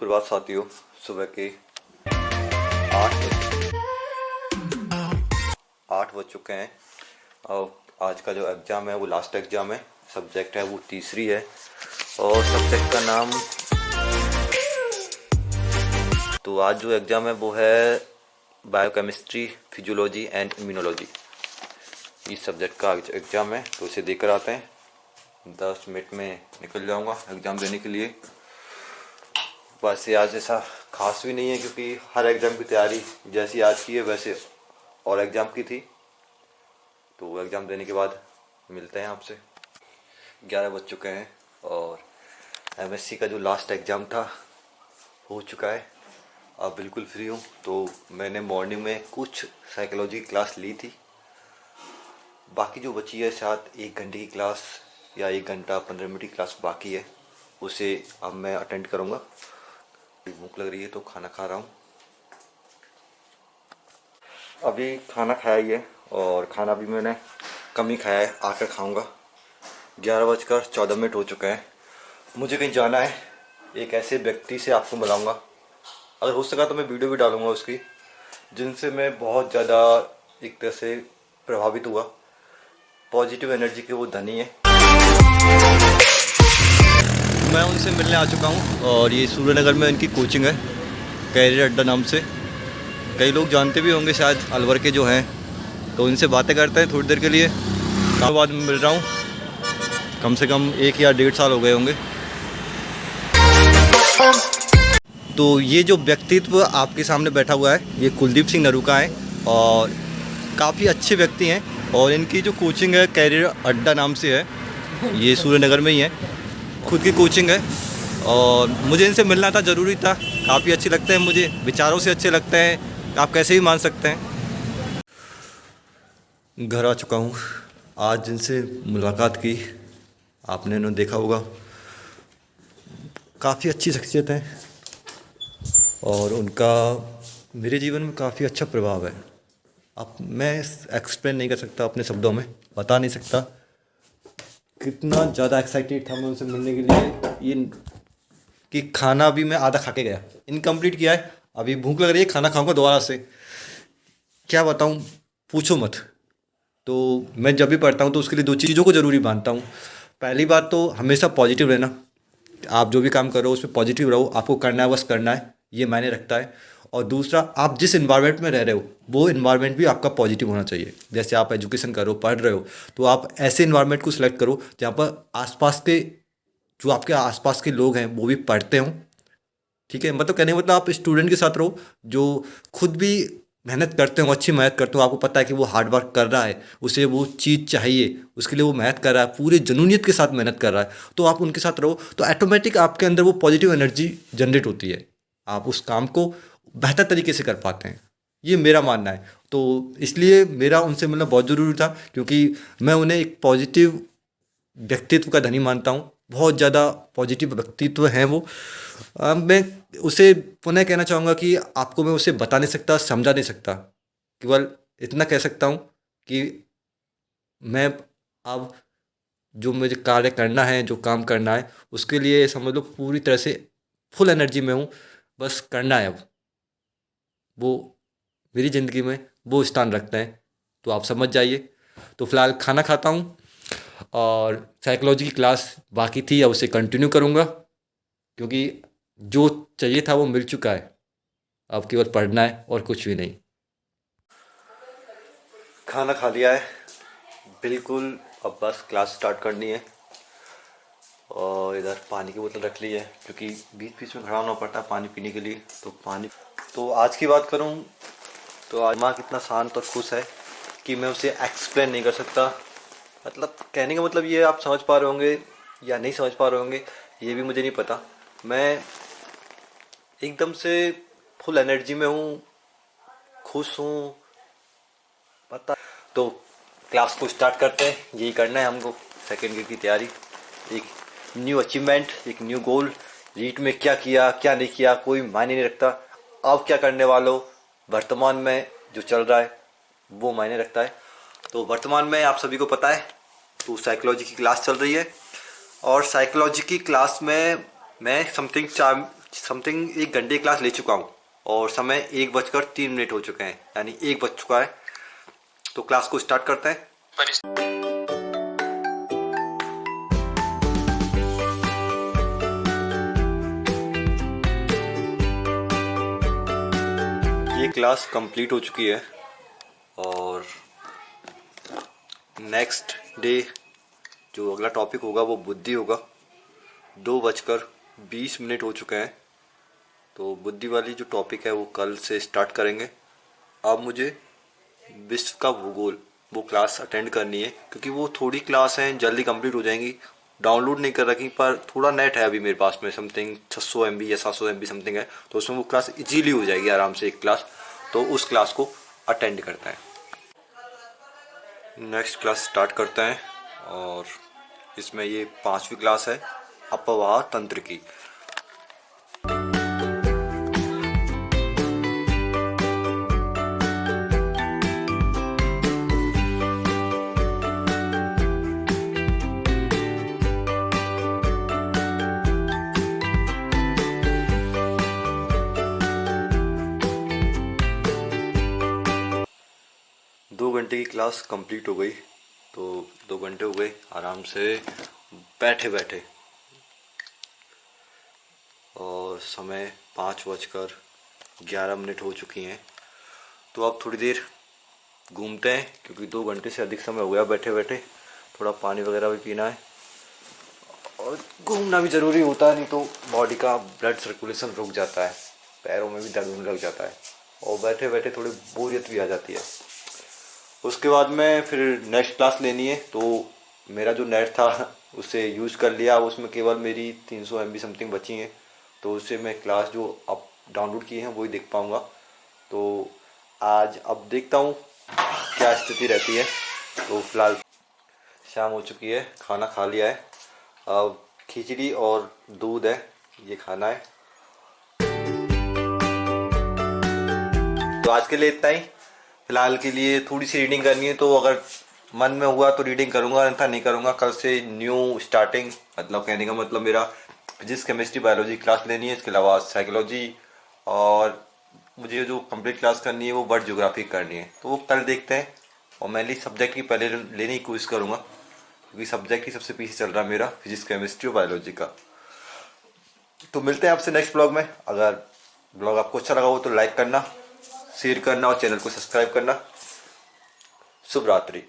सुप्रभात साथियों। सुबह के 8 बज चुके हैं और आज का जो एग्ज़ाम है वो लास्ट एग्ज़ाम है। सब्जेक्ट है वो तीसरी है और सब्जेक्ट का नाम, तो आज जो एग्ज़ाम है वो है बायोकेमिस्ट्री, फिजियोलॉजी एंड इम्यूनोलॉजी। इस सब्जेक्ट का एग्ज़ाम है तो इसे देकर आते हैं। 10 मिनट में निकल जाऊंगा एग्ज़ाम देने के लिए। वैसे आज ऐसा खास भी नहीं है क्योंकि हर एग्ज़ाम की तैयारी जैसी आज की है वैसे और एग्ज़ाम की थी। तो एग्ज़ाम देने के बाद मिलते हैं आपसे। 11 बज चुके हैं और एमएससी का जो लास्ट एग्ज़ाम था हो चुका है। अब बिल्कुल फ्री हूँ। तो मैंने मॉर्निंग में कुछ साइकोलॉजी की क्लास ली थी। बाकी जो बची है शायद 1 घंटे की क्लास या 1 घंटा 15 मिनट की क्लास बाकी है, उसे अब मैं अटेंड करूँगा। भूख लग रही है तो खाना खा रहा हूँ। अभी खाना खाया ही है और खाना भी मैंने कम ही खाया है, आकर खाऊँगा। 11 बजकर 14 मिनट हो चुके हैं। मुझे कहीं जाना है। एक ऐसे व्यक्ति से आपको मिलाऊँगा, अगर हो सका तो मैं वीडियो भी डालूँगा उसकी, जिनसे मैं बहुत ज़्यादा एक तरह से प्रभावित हुआ। पॉजिटिव एनर्जी के वो धनी है। मैं उनसे मिलने आ चुका हूँ और ये सूर्यनगर में इनकी कोचिंग है, कैरियर अड्डा नाम से। कई लोग जानते भी होंगे शायद अलवर के जो हैं। तो इनसे बातें करते हैं थोड़ी देर के लिए। काफ़ी बाद में मिल रहा हूँ, कम से कम 1 या 1.5 साल हो गए होंगे। तो ये जो व्यक्तित्व आपके सामने बैठा हुआ है ये कुलदीप सिंह नरूका है और काफ़ी अच्छे व्यक्ति हैं। और इनकी जो कोचिंग है कैरियर अड्डा नाम से है, ये सूर्यनगर में ही है, खुद की कोचिंग है। और मुझे इनसे मिलना था, ज़रूरी था। काफ़ी अच्छे लगते हैं मुझे, विचारों से अच्छे लगते हैं, आप कैसे भी मान सकते हैं। घर आ चुका हूँ। आज जिनसे मुलाकात की आपने इन्होंने देखा होगा, काफ़ी अच्छी शख्सियत है और उनका मेरे जीवन में काफ़ी अच्छा प्रभाव है। अब मैं एक्सप्लेन नहीं कर सकता, अपने शब्दों में बता नहीं सकता कितना ज़्यादा एक्साइटेड था मैं उनसे मिलने के लिए। ये कि खाना भी मैं आधा खा के गया, इनकम्प्लीट किया है। अभी भूख लग रही है, खाना खाऊंगा दोबारा से। क्या बताऊं, पूछो मत। तो मैं जब भी पढ़ता हूं तो उसके लिए 2 चीज़ों को ज़रूरी मानता हूं। पहली बात तो हमेशा पॉजिटिव रहना। आप जो भी काम करो उसमें पॉजिटिव रहो, आपको करना है बस करना है, ये मायने रखता है। और दूसरा, आप जिस इन्वायरमेंट में रह रहे हो वो इन्वायरमेंट भी आपका पॉजिटिव होना चाहिए। जैसे आप एजुकेशन करो, पढ़ रहे हो, तो आप ऐसे इन्वायरमेंट को सिलेक्ट करो जहाँ पर आसपास के जो आपके आसपास के लोग हैं वो भी पढ़ते हों। ठीक है, मतलब कहने का मतलब आप स्टूडेंट के साथ रहो जो खुद भी मेहनत करते हो, अच्छी मेहनत करते हो, आपको पता है कि वो हार्ड वर्क कर रहा है, उसे वो चीज़ चाहिए, उसके लिए वो मेहनत कर रहा है, पूरे जुनूनियत के साथ मेहनत कर रहा है, तो आप उनके साथ रहो। तो ऑटोमेटिक आपके अंदर वो पॉजिटिव एनर्जी जनरेट होती है, आप उस काम को बेहतर तरीके से कर पाते हैं। ये मेरा मानना है। तो इसलिए मेरा उनसे मिलना बहुत ज़रूरी था, क्योंकि मैं उन्हें एक पॉजिटिव व्यक्तित्व का धनी मानता हूँ। बहुत ज़्यादा पॉजिटिव व्यक्तित्व हैं वो। मैं उसे पुनः कहना चाहूँगा कि आपको मैं उसे बता नहीं सकता, समझा नहीं सकता। केवल इतना कह सकता हूँ कि मैं अब जो मुझे कार्य करना है, जो काम करना है, उसके लिए समझ लो पूरी तरह से फुल एनर्जी में हूँ। बस करना है अब, वो मेरी ज़िंदगी में वो स्थान रखते हैं। तो आप समझ जाइए। तो फ़िलहाल खाना खाता हूँ और साइकोलॉजी की क्लास बाकी थी, अब उसे कंटिन्यू करूँगा, क्योंकि जो चाहिए था वो मिल चुका है। अब केवल पढ़ना है और कुछ भी नहीं। खाना खा लिया है बिल्कुल, अब बस क्लास स्टार्ट करनी है। और इधर पानी की बोतल रख ली है, क्योंकि बीच बीच में खड़ा होना पड़ता है पानी पीने के लिए। तो पानी, तो आज की बात करूं तो आज माँ कितना शांत और खुश है कि मैं उसे एक्सप्लेन नहीं कर सकता। मतलब कहने का मतलब ये, आप समझ पा रहे होंगे या नहीं समझ पा रहे होंगे ये भी मुझे नहीं पता। मैं एकदम से फुल एनर्जी में हूँ, खुश हूँ, पता। तो क्लास को स्टार्ट करते हैं, यही करना है हमको। सेकेंड ईयर की तैयारी, एक न्यू अचीवमेंट, एक न्यू गोल। रीट में क्या किया क्या नहीं किया कोई मायने नहीं रखता। अब क्या करने वालों, वर्तमान में जो चल रहा है वो मायने रखता है। तो वर्तमान में आप सभी को पता है तो साइकोलॉजी की क्लास चल रही है और साइकोलॉजी की क्लास में मैं समथिंग समथिंग 1 घंटे की क्लास ले चुका हूँ और समय 1:03 हो चुके हैं, यानी 1 बज चुका है। तो क्लास को स्टार्ट करते हैं। ये क्लास कंप्लीट हो चुकी है और नेक्स्ट डे जो अगला टॉपिक होगा वो बुद्धि होगा। 2:20 हो चुके हैं, तो बुद्धि वाली जो टॉपिक है वो कल से स्टार्ट करेंगे। अब मुझे विश्व का भूगोल वो क्लास अटेंड करनी है, क्योंकि वो थोड़ी क्लास हैं, जल्दी कंप्लीट हो जाएंगी। डाउनलोड नहीं कर रखी, पर थोड़ा नेट है अभी मेरे पास में, समथिंग 600 MB या 700 MB समथिंग है, तो उसमें वो क्लास इजीली हो जाएगी आराम से एक क्लास। तो उस क्लास को अटेंड करते हैं। नेक्स्ट क्लास स्टार्ट करते हैं और इसमें ये 5वीं क्लास है अपवाह तंत्र की। दो घंटे की क्लास कंप्लीट हो गई, तो 2 घंटे हो गए आराम से बैठे बैठे और समय 5:11 हो चुकी हैं। तो अब थोड़ी देर घूमते हैं, क्योंकि 2 घंटे से अधिक समय हो गया बैठे बैठे। थोड़ा पानी वगैरह भी पीना है और घूमना भी ज़रूरी होता है, नहीं तो बॉडी का ब्लड सर्कुलेशन रुक जाता है, पैरों में भी दर्द होने लग जाता है और बैठे बैठे थोड़ी बोरियत भी आ जाती है। उसके बाद में फिर नेक्स्ट क्लास लेनी है, तो मेरा जो नेट था उसे यूज़ कर लिया। उसमें केवल मेरी 300 MB समथिंग बची हैं, तो उससे मैं क्लास जो अब डाउनलोड की हैं वही देख पाऊँगा। तो आज अब देखता हूँ क्या स्थिति रहती है। तो फिलहाल शाम हो चुकी है, खाना खा लिया है, अब खिचड़ी और दूध है, ये खाना है। तो आज के लिए इतना ही। फिलहाल के लिए थोड़ी सी रीडिंग करनी है, तो अगर मन में हुआ तो रीडिंग करूँगा, अन्यथा नहीं करूँगा। कल से न्यू स्टार्टिंग, मतलब कहने का मतलब मेरा फिजिक्स केमिस्ट्री बायोलॉजी क्लास लेनी है, इसके अलावा साइकोलॉजी, और मुझे जो कंप्लीट क्लास करनी है वो वर्ल्ड ज्योग्राफी करनी है। तो वो कल देखते हैं, और मेनली सब्जेक्ट की पहले लेने की कोशिश करूँगा, क्योंकि सब्जेक्ट ही सबसे पीछे चल रहा है मेरा, फिजिक्स केमिस्ट्री और बायोलॉजी का। तो मिलते हैं आपसे नेक्स्ट ब्लॉग में। अगर ब्लॉग आपको अच्छा लगा हो तो लाइक करना, शेयर करना और चैनल को सब्सक्राइब करना। शुभ रात्रि।